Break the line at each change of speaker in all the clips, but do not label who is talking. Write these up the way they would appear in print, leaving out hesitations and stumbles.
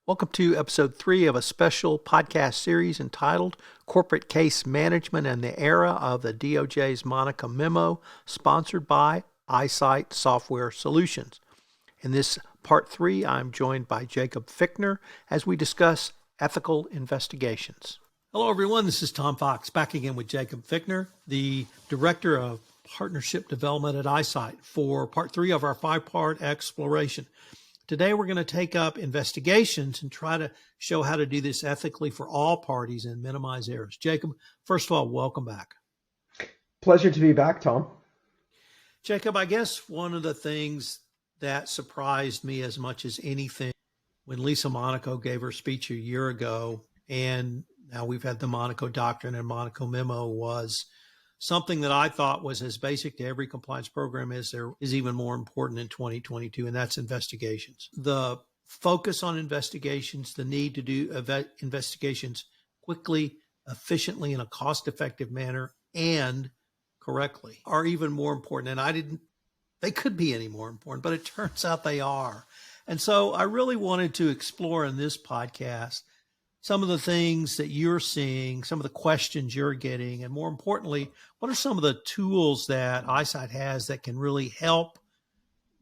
Welcome to episode 3 of a special podcast series entitled Corporate Case Management and the Era of the DoJ's Monaco Memo, sponsored by iSight Software Solutions. In this part 3, I'm joined by Jacob Fichtner as we discuss ethical investigations. Hello, everyone. This is Tom Fox, back again with Jacob Fichtner, the Director of Partnership Development at iSight, for part 3 of our 5-part exploration. Today, we're going to take up investigations and try to show how to do this ethically for all parties and minimize errors. Jacob, first of all, welcome back.
Pleasure to be back, Tom.
Jacob, I guess one of the things that surprised me as much as anything when Lisa Monaco gave her speech a year ago, and now we've had the Monaco Doctrine and Monaco Memo, was something that I thought was as basic to every compliance program as there is even more important in 2022, and that's investigations. The focus on investigations, the need to do investigations quickly, efficiently, in a cost-effective manner, and correctly are even more important. And they could be any more important, but it turns out they are. And so I really wanted to explore in this podcast some of the things that you're seeing, some of the questions you're getting, and more importantly, what are some of the tools that iSight has that can really help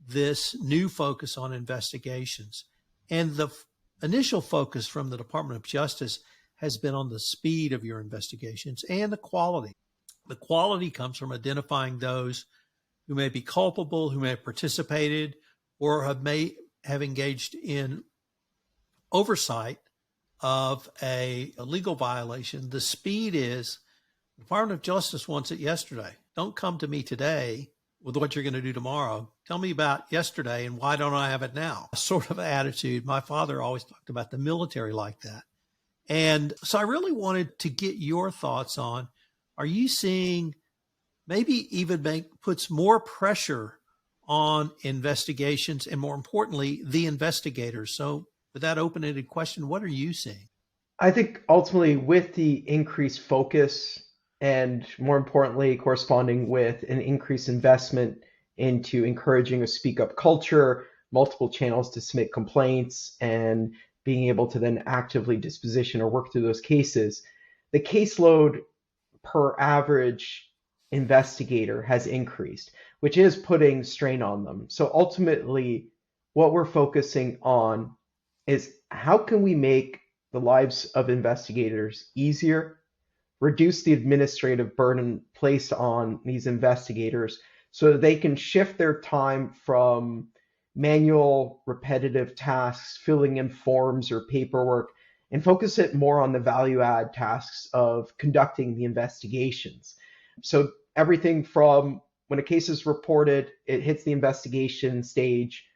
this new focus on investigations? And the initial focus from the Department of Justice has been on the speed of your investigations and the quality. The quality comes from identifying those who may be culpable, who may have participated, or may have engaged in oversight of a legal violation. The speed is, the Department of Justice wants it yesterday. Don't come to me today with what you're going to do tomorrow. Tell me about yesterday and why don't I have it now? Sort of attitude. My father always talked about the military like that. And so I really wanted to get your thoughts on, are you seeing maybe even puts more pressure on investigations and, more importantly, the investigators? So with that open-ended question, what are you seeing?
I think ultimately with the increased focus and, more importantly, corresponding with an increased investment into encouraging a speak-up culture, multiple channels to submit complaints, and being able to then actively disposition or work through those cases, the caseload per average investigator has increased, which is putting strain on them. So ultimately, what we're focusing on is how can we make the lives of investigators easier, reduce the administrative burden placed on these investigators so that they can shift their time from manual, repetitive tasks, filling in forms or paperwork, and focus it more on the value add tasks of conducting the investigations. So everything from when a case is reported, it hits the investigation stage,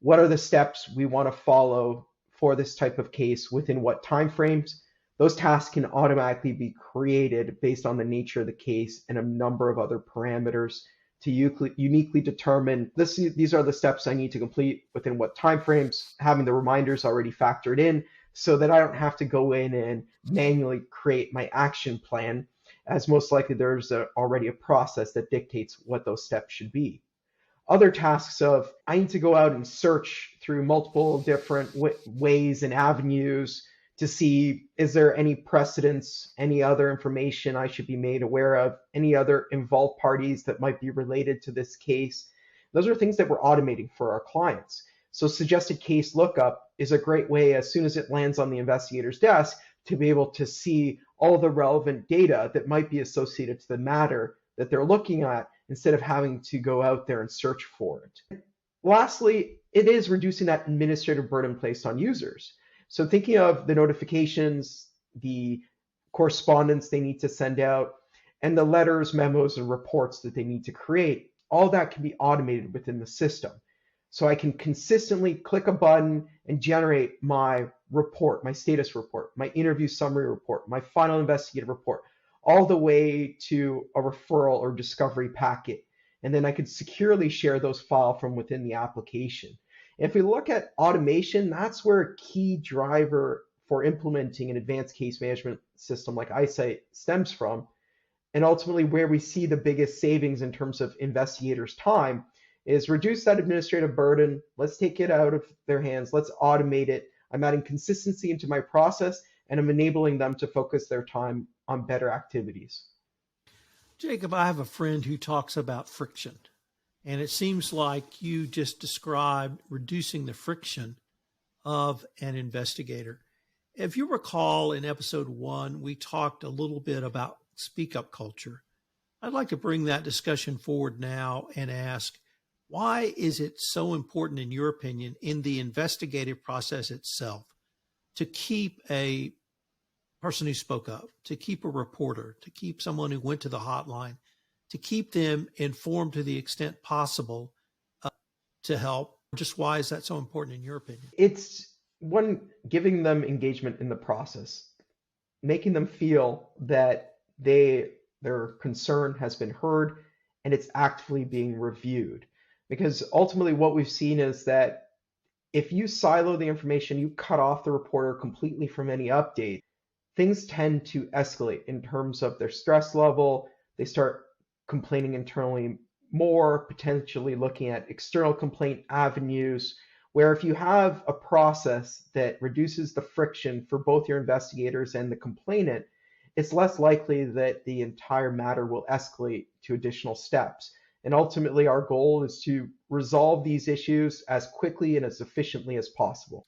what are the steps we want to follow for this type of case, within what timeframes? Those tasks can automatically be created based on the nature of the case and a number of other parameters to uniquely determine these are the steps I need to complete within what timeframes, having the reminders already factored in so that I don't have to go in and manually create my action plan, as most likely there's already a process that dictates what those steps should be. Other tasks of, I need to go out and search through multiple different ways and avenues to see, is there any precedents, any other information I should be made aware of, any other involved parties that might be related to this case. Those are things that we're automating for our clients. So suggested case lookup is a great way, as soon as it lands on the investigator's desk, to be able to see all the relevant data that might be associated to the matter that they're looking at, instead of having to go out there and search for it. Lastly, it is reducing that administrative burden placed on users. So thinking of the notifications, the correspondence they need to send out, and the letters, memos, and reports that they need to create, all that can be automated within the system. So I can consistently click a button and generate my report, my status report, my interview summary report, my final investigative report, all the way to a referral or discovery packet. And then I could securely share those files from within the application. If we look at automation, that's where a key driver for implementing an advanced case management system like iSight stems from. And ultimately where we see the biggest savings in terms of investigators' time is reduce that administrative burden. Let's take it out of their hands. Let's automate it. I'm adding consistency into my process, and I'm enabling them to focus their time on better activities.
Jacob, I have a friend who talks about friction, and it seems like you just described reducing the friction of an investigator. If you recall, in episode 1, we talked a little bit about speak up culture. I'd like to bring that discussion forward now and ask, why is it so important, in your opinion, in the investigative process itself, to keep a person who spoke up, to keep a reporter, to keep someone who went to the hotline, to keep them informed to the extent possible to help? Just why is that so important in your opinion?
It's one, giving them engagement in the process, making them feel that their concern has been heard and it's actively being reviewed. Because ultimately what we've seen is that if you silo the information, you cut off the reporter completely from any update, things tend to escalate in terms of their stress level. They start complaining internally more, potentially looking at external complaint avenues, where if you have a process that reduces the friction for both your investigators and the complainant, it's less likely that the entire matter will escalate to additional steps. And ultimately, our goal is to resolve these issues as quickly and as efficiently as possible.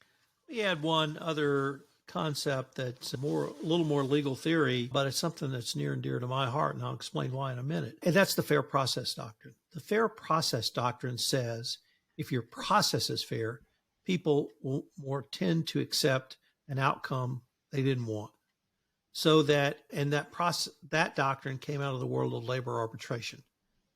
We had one other concept that's a little more legal theory, but it's something that's near and dear to my heart, and I'll explain why in a minute. And that's the fair process doctrine. The fair process doctrine says if your process is fair, people will more tend to accept an outcome they didn't want. So that doctrine came out of the world of labor arbitration,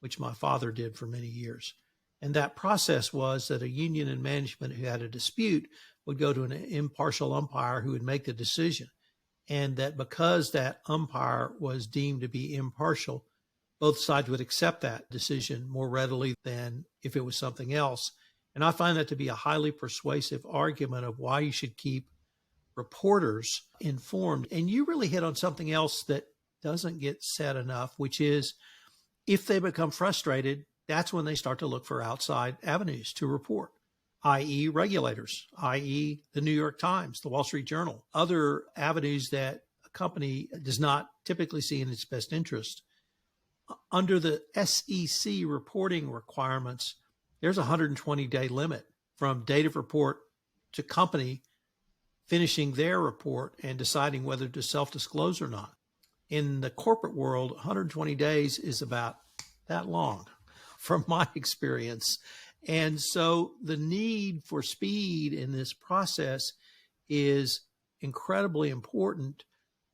which my father did for many years. And that process was that a union and management who had a dispute would go to an impartial umpire who would make the decision. And that because that umpire was deemed to be impartial, both sides would accept that decision more readily than if it was something else. And I find that to be a highly persuasive argument of why you should keep reporters informed. And you really hit on something else that doesn't get said enough, which is if they become frustrated, that's when they start to look for outside avenues to report, i.e. regulators, i.e. the New York Times, the Wall Street Journal, other avenues that a company does not typically see in its best interest. Under the SEC reporting requirements, there's a 120-day limit from date of report to company finishing their report and deciding whether to self-disclose or not. In the corporate world, 120 days is about that long from my experience. And so the need for speed in this process is incredibly important,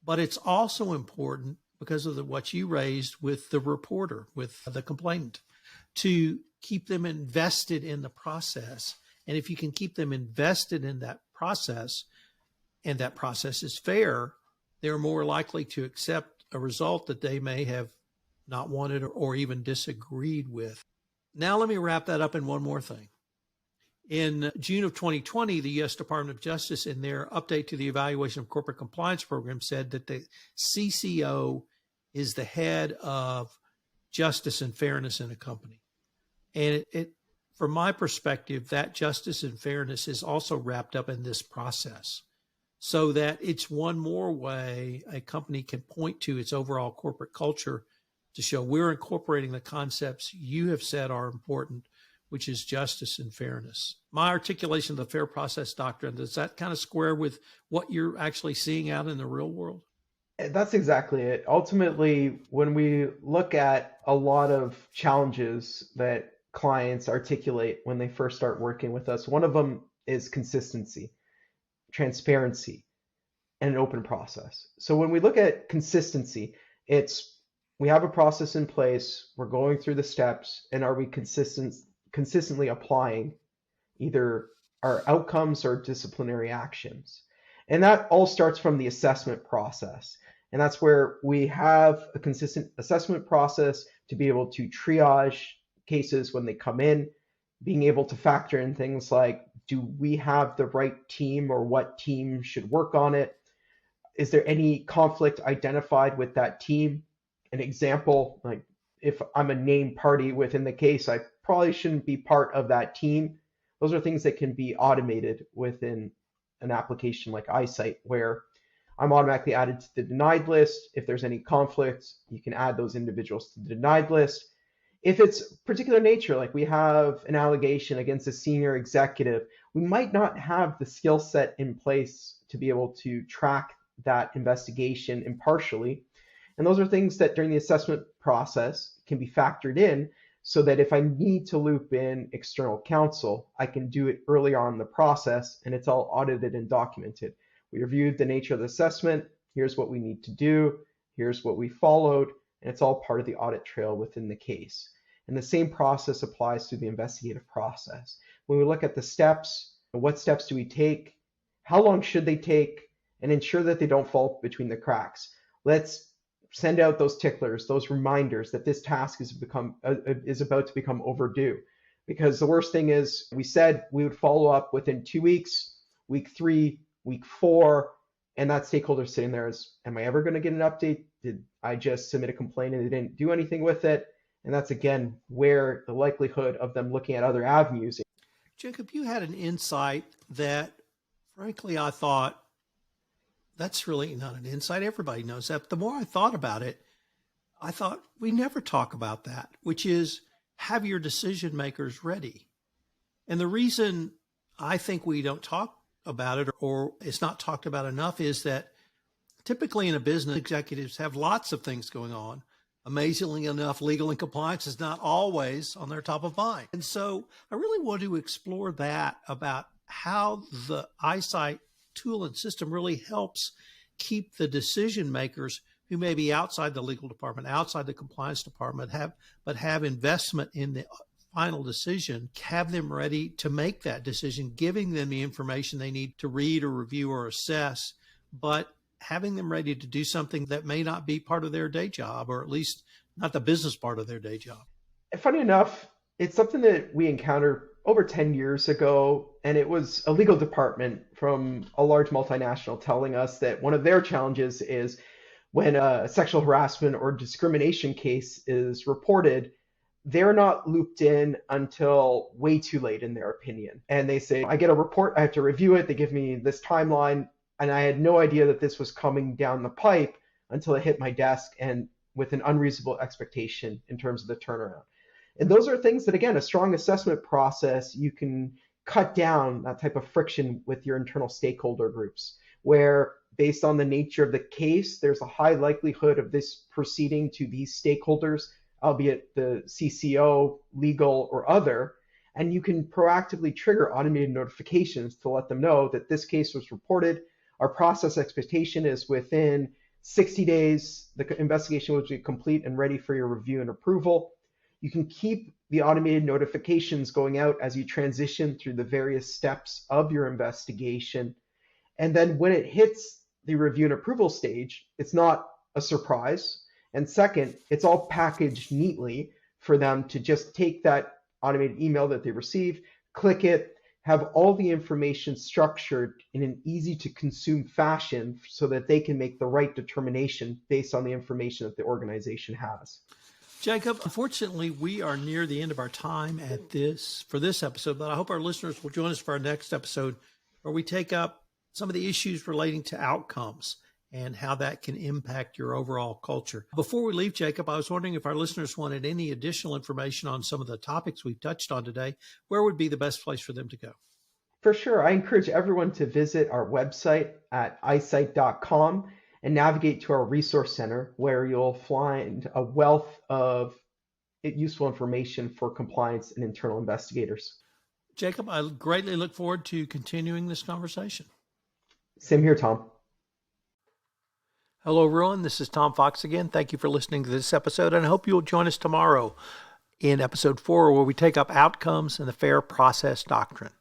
but it's also important because of what you raised with the reporter, with the complainant, to keep them invested in the process. And if you can keep them invested in that process, and that process is fair, they're more likely to accept a result that they may have not wanted or even disagreed with. Now, let me wrap that up in one more thing. In June of 2020, the U.S. Department of Justice, in their update to the Evaluation of Corporate Compliance Program, said that the CCO is the head of justice and fairness in a company. And from my perspective, that justice and fairness is also wrapped up in this process, so that it's one more way a company can point to its overall corporate culture to show we're incorporating the concepts you have said are important, which is justice and fairness. My articulation of the fair process doctrine, does that kind of square with what you're actually seeing out in the real world?
That's exactly it. Ultimately, when we look at a lot of challenges that clients articulate when they first start working with us, one of them is consistency, transparency, and an open process. So when we look at consistency, we have a process in place, we're going through the steps, and are we consistently applying either our outcomes or disciplinary actions? And that all starts from the assessment process. And that's where we have a consistent assessment process to be able to triage cases when they come in, being able to factor in things like, do we have the right team, or what team should work on it? Is there any conflict identified with that team? An example, like if I'm a named party within the case, I probably shouldn't be part of that team. Those are things that can be automated within an application like iSight, where I'm automatically added to the denied list. If there's any conflicts, you can add those individuals to the denied list. If it's particular nature, like we have an allegation against a senior executive, we might not have the skill set in place to be able to track that investigation impartially. And those are things that during the assessment process can be factored in, so that if I need to loop in external counsel, I can do it early on in the process, and it's all audited and documented. We reviewed the nature of the assessment. Here's what we need to do. Here's what we followed. And it's all part of the audit trail within the case. And the same process applies to the investigative process. When we look at the steps, what steps do we take? How long should they take? And ensure that they don't fall between the cracks. Let's send out those ticklers, those reminders that this task is about to become overdue. Because the worst thing is, we said we would follow up within 2 weeks, week 3, week 4, and that stakeholder sitting there is, am I ever going to get an update? Did I just submit a complaint and they didn't do anything with it? And that's, again, where the likelihood of them looking at other avenues.
Jacob, you had an insight that, frankly, I thought, that's really not an insight. Everybody knows that. But the more I thought about it, I thought we never talk about that, which is have your decision makers ready. And the reason I think we don't talk about it, or it's not talked about enough, is that typically in a business, executives have lots of things going on. Amazingly enough, legal and compliance is not always on their top of mind. And so I really want to explore that about how the iSight tool and system really helps keep the decision makers who may be outside the legal department, outside the compliance department, have investment in the final decision, have them ready to make that decision, giving them the information they need to read or review or assess, but having them ready to do something that may not be part of their day job, or at least not the business part of their day job.
Funny enough, it's something that we encountered over 10 years ago, and it was a legal department from a large multinational telling us that one of their challenges is when a sexual harassment or discrimination case is reported, they're not looped in until way too late, in their opinion. And they say, I get a report, I have to review it, they give me this timeline, and I had no idea that this was coming down the pipe until it hit my desk, and with an unreasonable expectation in terms of the turnaround. And those are things that, again, a strong assessment process, you can cut down that type of friction with your internal stakeholder groups, where based on the nature of the case, there's a high likelihood of this proceeding to these stakeholders, albeit the CCO, legal, or other, and you can proactively trigger automated notifications to let them know that this case was reported. Our process expectation is within 60 days, the investigation will be complete and ready for your review and approval. You can keep the automated notifications going out as you transition through the various steps of your investigation. And then when it hits the review and approval stage, it's not a surprise. And second, it's all packaged neatly for them to just take that automated email that they receive, click it, have all the information structured in an easy to consume fashion so that they can make the right determination based on the information that the organization has.
Jacob, unfortunately, we are near the end of our time for this episode, but I hope our listeners will join us for our next episode, where we take up some of the issues relating to outcomes and how that can impact your overall culture. Before we leave, Jacob, I was wondering if our listeners wanted any additional information on some of the topics we've touched on today. Where would be the best place for them to go?
For sure. I encourage everyone to visit our website at isight.com and navigate to our resource center, where you'll find a wealth of useful information for compliance and internal investigators.
Jacob, I greatly look forward to continuing this conversation.
Same here, Tom.
Hello, everyone. This is Tom Fox again. Thank you for listening to this episode, and I hope you'll join us tomorrow in episode 4, where we take up outcomes and the fair process doctrine.